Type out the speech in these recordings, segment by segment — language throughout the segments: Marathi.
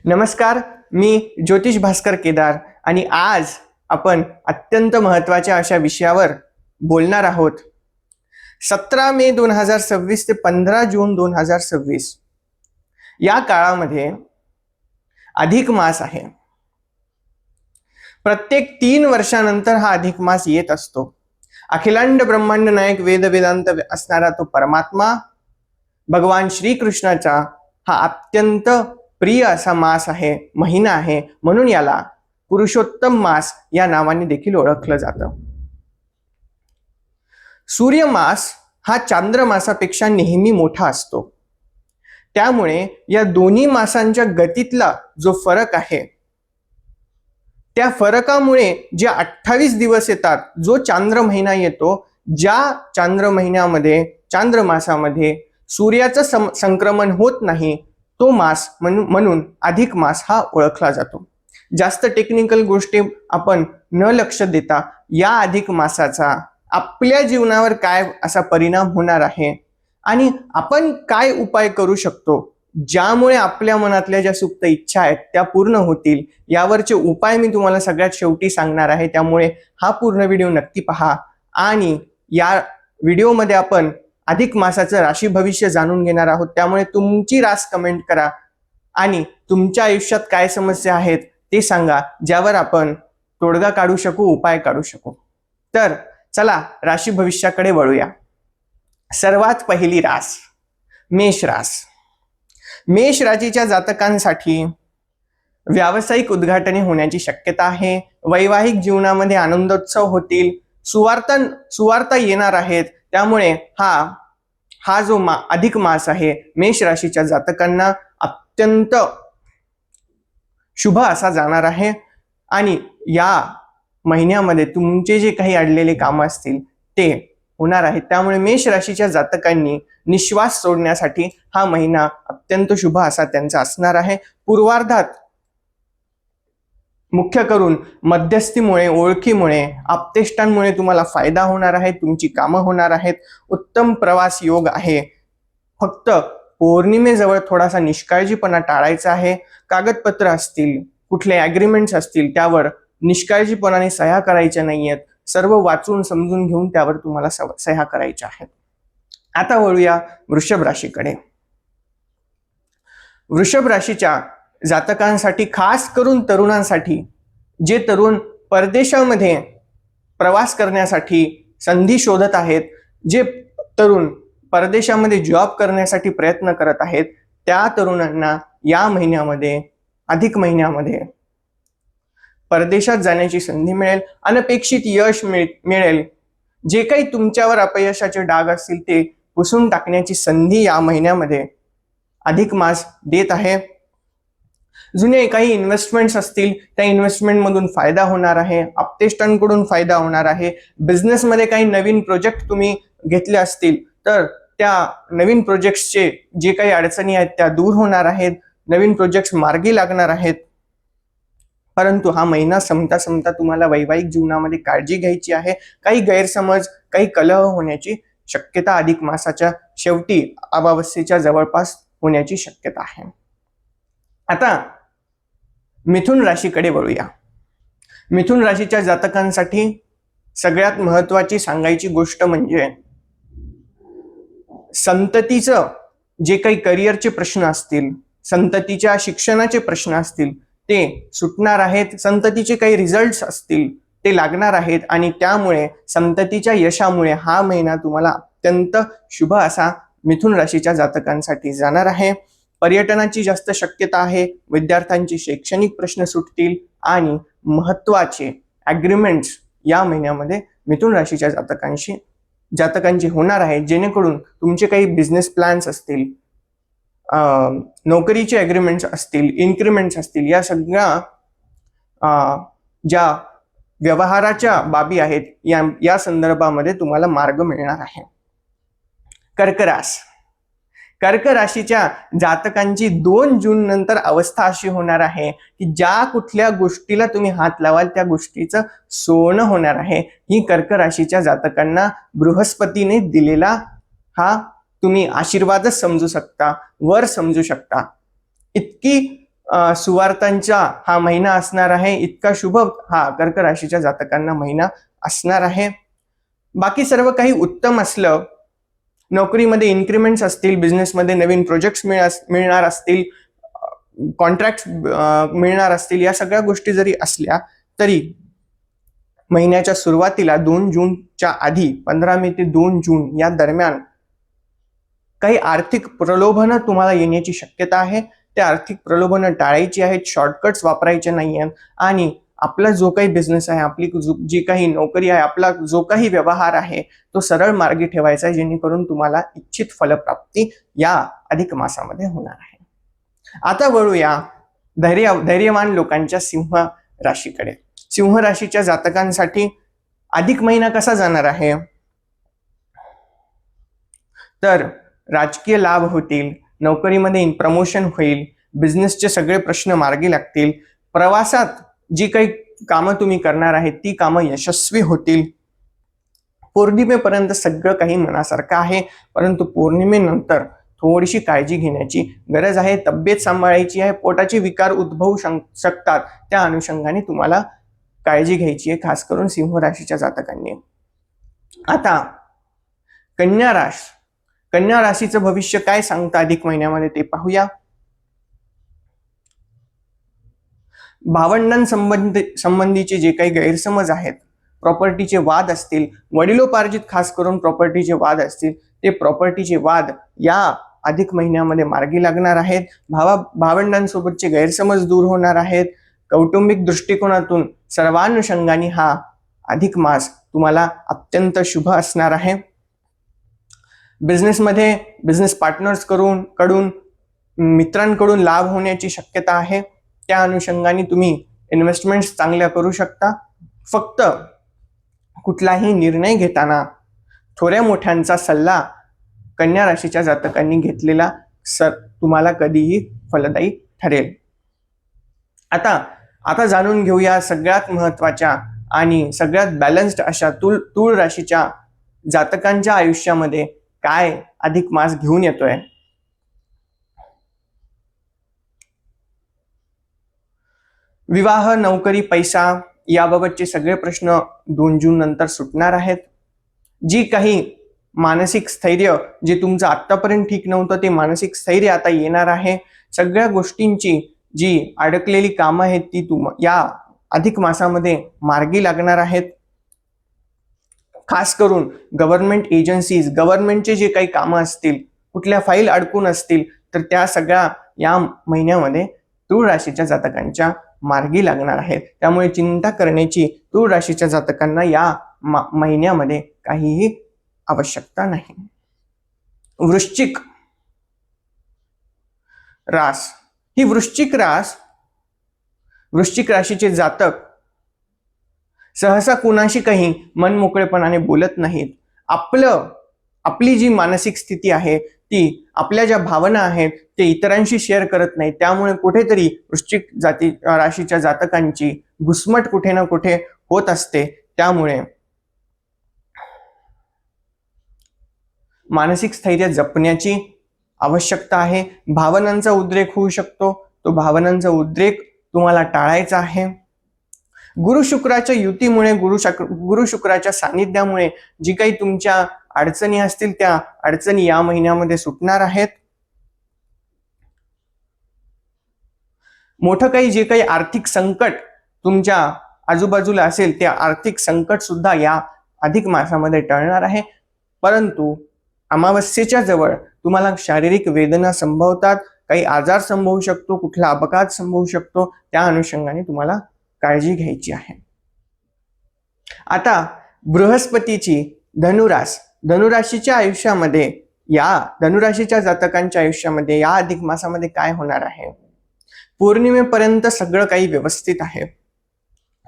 नमस्कार, मी ज्योतिष भास्कर केदार आणि आज आपण अत्यंत महत्त्वाच्या अशा विषयावर बोलणार आहोत. 17 मे 2026 ते 15 जून 2026 या काळामध्ये अधिक मास आहे. प्रत्येक 3 वर्षानंतर हा अधिक मास येत असतो. अखिलांड ब्रह्मांड नायक वेद वेदांत असणारा तो परमात्मा भगवान श्रीकृष्णाचा हा अत्यंत प्रिय असा मास आहे, महिना आहे, म्हणून याला पुरुषोत्तम मास या नावाने देखील ओळखलं जातं. सूर्यमास हा चांद्रमासापेक्षा नेहमी मोठा असतो. त्यामुळे या दोन्ही मासांच्या गतीतला जो फरक आहे त्या फरकामुळे जे 28 दिवस येतात, जो चांद्र महिना येतो, ज्या चांद्र महिन्यामध्ये चांद्रमासामध्ये सूर्याचं संक्रमण होत नाही तो मास म्हणून अधिक मास हा ओळखला जातो. जास्त टेक्निकल गोष्टी आपण न लक्ष देता या अधिक मासाचा आपल्या जीवनावर काय असा परिणाम होणार आहे आणि आपण काय उपाय करू शकतो ज्यामुळे आपल्या मनातल्या ज्या सुप्त इच्छा आहेत त्या पूर्ण होतील, यावरचे उपाय मी तुम्हाला सगळ्यात शेवटी सांगणार आहे. त्यामुळे हा पूर्ण व्हिडिओ नक्की पहा आणि या व्हिडिओमध्ये आपण अधिक मासाचं राशी भविष्य जाणून घेणार आहोत. त्यामुळे तुमची रास कमेंट करा आणि तुमच्या आयुष्यात काय समस्या आहेत ते सांगा, ज्यावर आपण तोडगा काढू शकू, उपाय काढू शकू. तर चला राशी भविष्याकडे वळूया. सर्वात पहिली रास मेष रास. मेष राशीच्या जातकांसाठी व्यावसायिक उद्घाटने होण्याची शक्यता आहे. वैवाहिक जीवनामध्ये आनंदोत्सव होतील. सुवार्ता येणार आहेत. त्यामुळे हा जो अधिक मास आहे मेष राशीच्या जातकांना अत्यंत शुभ असा जाणार आहे आणि या महिन्यामध्ये तुमचे जे काही अडलेले कामं असतील ते होणार आहेत. त्यामुळे मेष राशीच्या जातकांनी निश्वास सोडण्यासाठी हा महिना अत्यंत शुभ असा त्यांचा असणार आहे. पूर्वार्धात मुख्य करून मध्यस्थीमुळे, ओळखीमुळे, आप्तेष्टांमुळे तुम्हाला फायदा होणार आहे. तुमची कामं होणार आहेत. उत्तम प्रवास योग आहे. फक्त पौर्णिमेजवळ थोडासा निष्काळजीपणा टाळायचा आहे. कागदपत्र असतील, कुठले ॲग्रीमेंट्स असतील त्यावर निष्काळजीपणाने सह्या करायच्या नाहीयेत. सर्व वाचून समजून घेऊन त्यावर तुम्हाला सह्या करायच्या आहेत. आता वळूया वृषभ राशीकडे. वृषभ राशीच्या जातकांसाठी, खास करून तरुणांसाठी, जे तरुण परदेशामध्ये प्रवास करण्यासाठी संधी शोधत आहेत, जे तरुण परदेशामध्ये जॉब करण्यासाठी प्रयत्न करत आहेत, त्या तरुणांना या महिन्यामध्ये, अधिक महिन्यामध्ये परदेशात जाण्याची संधी मिळेल. अनपेक्षित यश मिळेल. जे काही तुमच्यावर अपयशाचे डाग असतील ते पुसून टाकण्याची संधी या महिन्यामध्ये अधिक मास देत आहे. जुने काही इन्व्हेस्टमेंट्स असतील त्या इन्व्हेस्टमेंटमधून फायदा होणार आहे. आप्तेष्टांकडून फायदा होणार आहे. बिझनेसमध्ये काही नवीन प्रोजेक्ट तुम्ही घेतले असतील तर त्या नवीन प्रोजेक्ट्सचे जे काही अडचणी आहेत त्या दूर होणार आहेत. नवीन प्रोजेक्ट्स मार्गी लागणार आहेत. परंतु हा महिना संपता संपता तुम्हाला वैवाहिक जीवनामध्ये काळजी घ्यायची आहे. काही गैरसमज, काही कलह होण्याची शक्यता अधिक मासाच्या शेवटी, अमावस्येच्या जवळपास होण्याची शक्यता आहे. आता मिथुन राशीकडे वळूया. मिथुन राशीच्या जातकांसाठी सगळ्यात महत्वाची सांगायची गोष्ट म्हणजे संततीचं जे काही करिअरचे प्रश्न असतील, संततीच्या शिक्षणाचे प्रश्न असतील ते सुटणार आहेत. संततीचे काही रिझल्ट्स असतील ते लागणार आहेत आणि त्यामुळे संततीच्या यशामुळे हा महिना तुम्हाला अत्यंत शुभ असा मिथुन राशीच्या जातकांसाठी जाणार आहे. पर्यटनाची जास्त शक्यता आहे. विद्यार्थ्यांचे शैक्षणिक प्रश्न सुटतील आणि महत्वाचे ॲग्रीमेंट्स या महिन्यामध्ये मिथुन राशीच्या जातकांची होणार आहे, जेणेकरून तुमचे काही बिझनेस प्लॅन्स असतील, नोकरीचे ॲग्रीमेंट्स असतील, इन्क्रिमेंट्स असतील, या सगळ्या ज्या व्यवहाराच्या बाबी आहेत या संदर्भामध्ये तुम्हाला मार्ग मिळणार आहे. कर्क रास. कर्क राशीच्या जातकांची 2 जून नंतर अवस्था अशी होणार आहे की ज्या कुठल्या गोष्टीला तुम्ही हात लावाल त्या गोष्टीचं सोनं होणार आहे. ही कर्क राशीच्या जातकांना बृहस्पतीने दिलेला हा तुम्ही आशीर्वादच समजू शकता, वर समजू शकता. इतकी सुवार्थांचा हा महिना असणार आहे. इतका शुभ हा कर्क राशीच्या जातकांना महिना असणार आहे. बाकी सर्व काही उत्तम असलं, नोकरीमध्ये इन्क्रिमेंट्स असतील, बिझनेसमध्ये नवीन प्रोजेक्ट्स मिळणार असतील, कॉन्ट्रॅक्ट मिळणार असतील, या सगळ्या गोष्टी जरी असल्या तरी महिन्याच्या सुरुवातीला 2 जूनच्या आधी 15 मे ते 2 जून या दरम्यान काही आर्थिक प्रलोभनं तुम्हाला येण्याची शक्यता आहे. त्या आर्थिक प्रलोभनं टाळायची आहेत, शॉर्टकट्स वापरायचे नाही आहेत आणि आपला जो काही बिझनेस आहे, आपली जी काही नोकरी आहे, आपला जो काही व्यवहार आहे तो सरळ मार्गी ठेवायचा आहे, जेणेकरून तुम्हाला इच्छित फलप्राप्ती या अधिक मासामध्ये होणार आहे. आता वळूया धैर्यवान लोकांच्या सिंह राशीकडे. सिंह राशीच्या जातकांसाठी अधिक महिना कसा जाणार आहे? तर राजकीय लाभ होतील, नोकरीमध्ये प्रमोशन होईल, बिझनेसचे सगळे प्रश्न मार्गी लागतील, प्रवासात जी काही कामं तुम्ही करणार आहेत ती कामं यशस्वी होतील. पौर्णिमेपर्यंत सगळं काही मनासारखं आहे, परंतु पौर्णिमेनंतर थोडीशी काळजी घेण्याची गरज आहे. तब्येत सांभाळायची आहे, पोटाचे विकार उद्भवू शकतात, त्या अनुषंगाने तुम्हाला काळजी घ्यायची आहे, खास करून सिंह राशीच्या जातकांनी. आता कन्या राशीचं भविष्य काय सांगतं अधिक महिन्यामध्ये ते पाहूया. भावंडांसंबंधीचे जे काही गैरसमज आहेत, प्रॉपर्टीचे वाद असतील, वडिलोपार्जित खास करून प्रॉपर्टीचे वाद असतील, ते प्रॉपर्टीचे वाद या अधिक महिन्यामध्ये मार्गी लागणार आहेत. भावंडांसोबतचे गैरसमज दूर होणार आहेत. कौटुंबिक दृष्टिकोनातून सर्वानुषंगाने हा अधिक मास तुम्हाला अत्यंत शुभ असणार आहे. बिझनेसमध्ये बिझनेस पार्टनर्स कडून मित्रांकडून लाभ होण्याची शक्यता आहे. त्या अनुषंगाने तुम्ही इन्व्हेस्टमेंट्स चांगल्या करू शकता. फक्त कुठलाही निर्णय घेताना थोड्या मोठ्यांचा सल्ला कन्या राशीच्या जातकांनी घेतलेला तुम्हाला कधीही फलदायी ठरेल. आता जाणून घेऊया सगळ्यात महत्वाच्या आणि सगळ्यात बॅलन्स्ड अशा तूळ राशीच्या जातकांच्या आयुष्यामध्ये काय अधिक मास घेऊन येतोय. विवाह, नोकरी, पैसा याबाबतचे सगळे प्रश्न 2 जून नंतर सुटणार आहेत. जी काही मानसिक स्थैर्य जे तुमचं आतापर्यंत ठीक नव्हतं ते मानसिक स्थैर्य आता येणार आहे. सगळ्या गोष्टींची जी अडकलेली कामं आहेत ती या अधिक मासामध्ये मार्गी लागणार आहेत. खास करून गव्हर्नमेंट एजन्सीज, गव्हर्नमेंटचे जे काही कामं असतील, कुठल्या फाईल अडकून असतील तर त्या सगळ्या या महिन्यामध्ये तूळ राशीच्या जातकांच्या मार्गी लागणार आहेत. त्यामुळे चिंता करण्याची तूळ राशीच्या जातकांना या महिन्यामध्ये काहीही आवश्यकता नाही. वृश्चिक रास ही वृश्चिक राशीचे जातक सहसा कुणाशी काही मनमोकळेपणाने बोलत नाहीत. आपली जी मानसिक स्थिती आहे ती, आपल्या ज्या भावना आहेत ते इतरांशी शेअर करत नाही. त्यामुळे कुठेतरी वृश्चिक राशीच्या जातकांची घुसमट कुठे ना कुठे होत असते. त्यामुळे मानसिक स्थैर्य जपण्याची आवश्यकता आहे. भावनांचा उद्रेक होऊ शकतो, तो भावनांचा उद्रेक तुम्हाला टाळायचा आहे. गुरु शुक्राच्या युतीमुळे, गुरु शुक्राच्या सानिध्यामुळे जी काही तुमच्या अडचणी असतील त्या अडचणी या महिन्यामध्ये सुटणार आहेत. मोठं काही जे काही आर्थिक संकट तुमच्या आजूबाजूला असेल ते आर्थिक संकट सुद्धा या अधिक मासामध्ये टळणार आहे. परंतु अमावस्येच्या जवळ तुम्हाला शारीरिक वेदना संभवतात, काही आजार संभवू शकतो, कुठला अपघात संभवू शकतो. त्या अनुषंगाने तुम्हाला काळजी घ्यायची आहे. आता बृहस्पतीची धनुराशीच्या आयुष्यामध्ये, या धनुराशीच्या जातकांच्या आयुष्यामध्ये या अधिक मासामध्ये काय होणार आहे. पौर्णिमेपर्यंत सगळं काही व्यवस्थित आहे,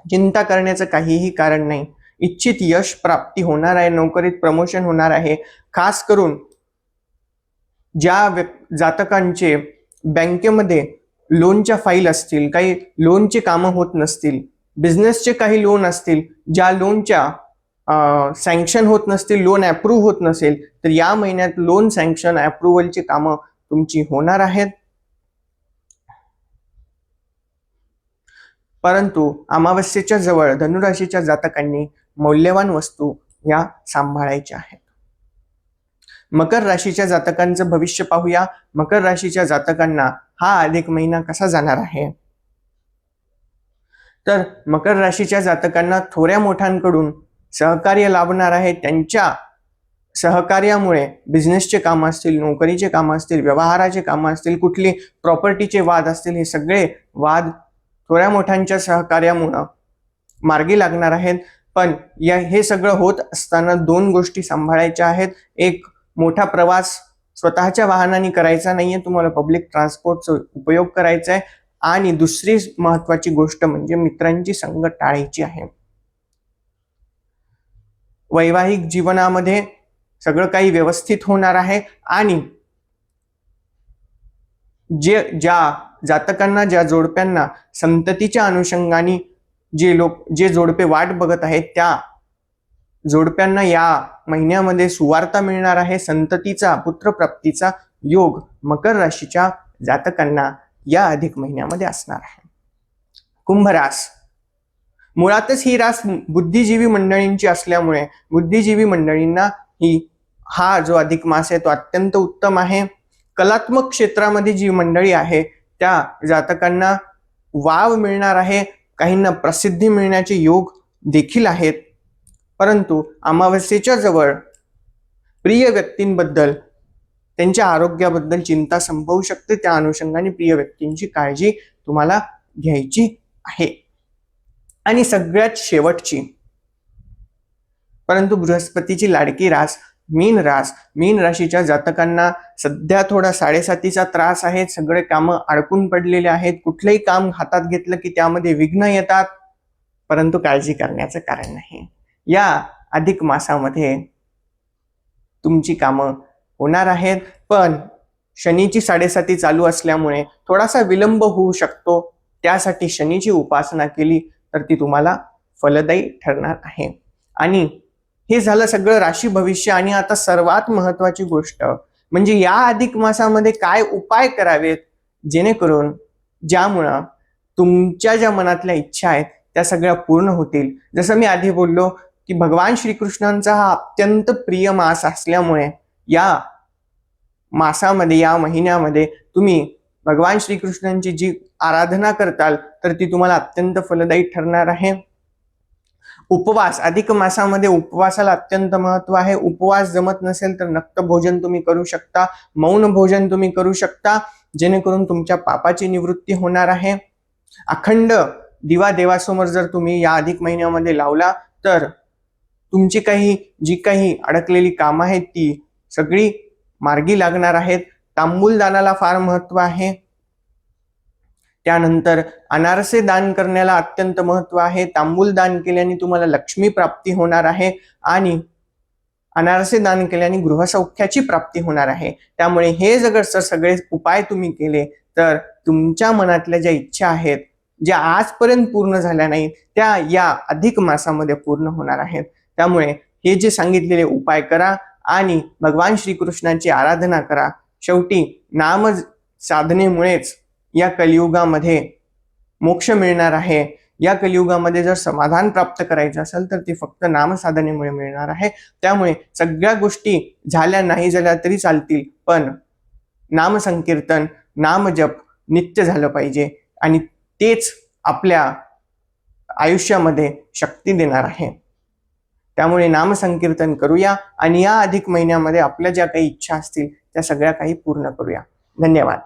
चिंता करण्याचं काहीही कारण नाही. इच्छित यश प्राप्ती होणार आहे, नोकरीत प्रमोशन होणार आहे. खास करून ज्या जातकांचे बँकेमध्ये लोनच्या फाईल असतील, काही लोनचे कामं होत नसतील, बिझनेसचे काही लोन असतील, ज्या लोनच्या सँक्शन होत नसतील, लोन अप्रूव्ह होत नसेल, तर या महिन्यात लोन सँक्शन अप्रूव्हलची कामं तुमची होणार आहेत. परंतु अमावस्येच्या जवळ धनुराशीच्या जातकांनी मौल्यवान वस्तू या सांभाळायच्या आहेत. मकर राशीच्या जातकांचं भविष्य पाहूया. मकर राशीच्या जातकांना हा अधिक महिना कसा जाणार आहे. तर मकर राशीच्या जातकांना थोड्या मोठ्यांकडून सहकार्य लाभणार आहे. त्यांच्या सहकार्यामुळे बिझनेसचे कामं असतील, नोकरीचे कामं असतील, व्यवहाराचे कामं असतील, कुठली प्रॉपर्टीचे वाद असतील, हे सगळे वाद थोड्या मोठ्यांच्या सहकार्यामुळे मार्गी लागणार आहेत. पण हे सगळं होत असताना दोन गोष्टी सांभाळायच्या आहेत. एक, मोठा प्रवास स्वतःच्या वाहनाने करायचा नाहीये, तुम्हाला पब्लिक ट्रान्सपोर्टचा उपयोग करायचा आहे. आणि दुसरी महत्वाची गोष्ट म्हणजे मित्रांची संगत टाळायची आहे. वैवाहिक जीवनामध्ये सगळं काही व्यवस्थित होणार आहे. आणि ज्या जातकांना, ज्या जोडप्यांना संततीच्या अनुषंगाने जे जोडपे वाट बघत आहेत, त्या जोडप्यांना या महिन्यामध्ये सुवार्ता मिळणार आहे. संततीचा, पुत्रप्राप्तीचा योग मकर राशीच्या जातकांना या अधिक महिन्यामध्ये असणार आहे. कुंभ रास, मुळातच ही रास बुद्धिजीवी मंडळींची असल्यामुळे बुद्धिजीवी मंडळींना हा जो अधिक मास आहे तो अत्यंत उत्तम आहे. कलात्मक क्षेत्रामध्ये जी मंडळी आहे त्या जातकांना वाव मिळणार आहे. काहींना प्रसिद्धी मिळण्याचे योग देखील आहेत. परंतु अमावस्येच्या जवळ प्रिय व्यक्तींबद्दल, त्यांच्या आरोग्याबद्दल चिंता संभवू शकते. त्या अनुषंगाने प्रिय व्यक्तींची काळजी तुम्हाला घ्यायची आहे. आणि सगळ्यात शेवटची परंतु बृहस्पतीची लाडकी रास मीन रास. मीन राशीच्या जातकांना सध्या थोडा 7.5चा त्रास आहे. सगळे कामं अडकून पडलेले आहेत. कुठलंही काम हातात घेतलं की त्यामध्ये विघ्न येतात. परंतु काळजी करण्याचं कारण नाही. या अधिक मासामध्ये तुमची कामं होणार आहेत. पण शनीची 7.5 चालू असल्यामुळे थोडासा विलंब होऊ शकतो. त्यासाठी शनीची उपासना केली तर ती तुम्हाला फलदायी ठरणार आहे. आणि हे झालं सगळं राशी भविष्य. आणि आता सर्वात महत्वाची गोष्ट म्हणजे या अधिक मासामध्ये काय उपाय करावेत जेणेकरून ज्यामुळं तुमच्या ज्या मनातल्या इच्छा आहेत त्या सगळ्या पूर्ण होतील. जसं मी आधी बोललो की भगवान श्रीकृष्णांचा हा अत्यंत प्रिय मास असल्यामुळे या मासामध्ये, या महिन्यामध्ये तुम्ही भगवान श्रीकृष्णांची जी आराधना करताल तर ती तुम्हाला अत्यंत फलदायी ठरणार आहे. उपवास, अधिक मासामध्ये उपवासाला अत्यंत महत्व आहे. उपवास जमत नसेल तर नक्त भोजन तुम्ही करू शकता, मौन भोजन तुम्ही करू शकता, जेणेकरून तुमच्या पापाची निवृत्ती होणार आहे. अखंड दिवा देवासमोर जर तुम्ही या अधिक महिन्यामध्ये लावला तर तुमची जी काही अडकलेली कामं आहेत ती सगळी मार्गी लागणार आहेत. तांबूल दानाला फार महत्व आहे. त्यानंतर अनारसे दान करण्याला अत्यंत महत्व आहे. तांबूल दान केल्याने तुम्हाला लक्ष्मी प्राप्ती होणार आहे आणि अनारसे दान केल्याने गृहसौख्याची प्राप्ती होणार आहे. त्यामुळे हे जर सगळे उपाय तुम्ही केले तर तुमच्या मनातल्या ज्या इच्छा आहेत, ज्या आजपर्यंत पूर्ण झाल्या नाहीत, त्या या अधिक मासामध्ये पूर्ण होणार आहेत. त्यामुळे हे जे सांगितलेले उपाय करा आणि भगवान श्रीकृष्णाची आराधना करा. शेवटी नाम साधनेमुळेच या कलियुगामध्ये मोक्ष मिळणार आहे. या कलियुगामध्ये जर समाधान प्राप्त करायचं असेल तर ते फक्त नामसाधनेमुळे मिळणार आहे. त्यामुळे सगळ्या गोष्टी झाल्या नाही झाल्या तरी चालतील, पण नामसंकीर्तन, नामजप नित्य झालं पाहिजे आणि तेच आपल्या आयुष्यामध्ये शक्ती देणार आहे. त्यामुळे नामसंकीर्तन करूया आणि या अधिक महिन्यामध्ये आपल्या ज्या काही इच्छा असतील त्या सगळ्या काही पूर्ण करूया. धन्यवाद.